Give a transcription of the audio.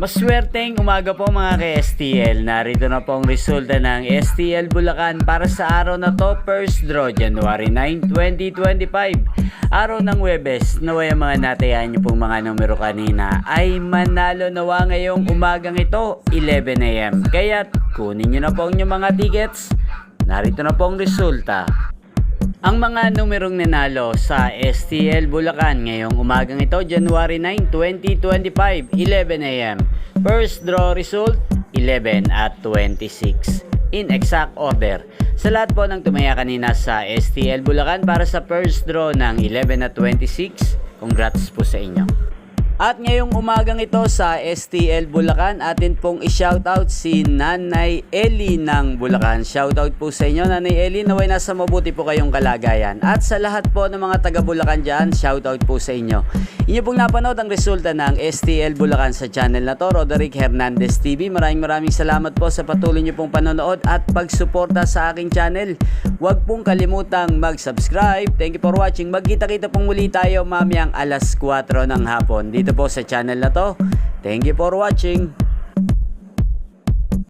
Maswerteng umaga po mga ka-STL. Narito na po ang resulta ng STL Bulacan para sa araw na to, first draw, January 9, 2025. Araw ng Huwebes, naway ang mga natayaan nyo pong mga numero kanina ay manalo nawa ngayong umagang ito, 11 AM. Kaya't kunin nyo na po ang inyong mga tickets. Narito na po ang resulta. Ang mga numerong nanalo sa STL Bulacan ngayong umagang ito, January 9, 2025, 11 AM. First draw result, 11 at 26. In exact order. Sa lahat po ng tumaya kanina sa STL Bulacan para sa first draw ng 11 at 26, congrats po sa inyo. At ngayong umagang ito sa STL Bulacan, atin pong i-shoutout si Nanay Eli ng Bulacan. Shoutout po sa inyo, Nanay Eli, naway nasa mabuti po kayong kalagayan. At sa lahat po ng mga taga Bulacan dyan, shoutout po sa inyo. Inyo pong napanood ang resulta ng STL Bulacan sa channel na to, Roderick Hernandez TV. Maraming salamat po sa patuloy nyo pong panonood at pagsuporta sa aking channel. Huwag pong kalimutang mag-subscribe. Thank you for watching. Magkita-kita pong muli tayo mamayang alas 4 ng hapon dito po sa channel na to. Thank you for watching.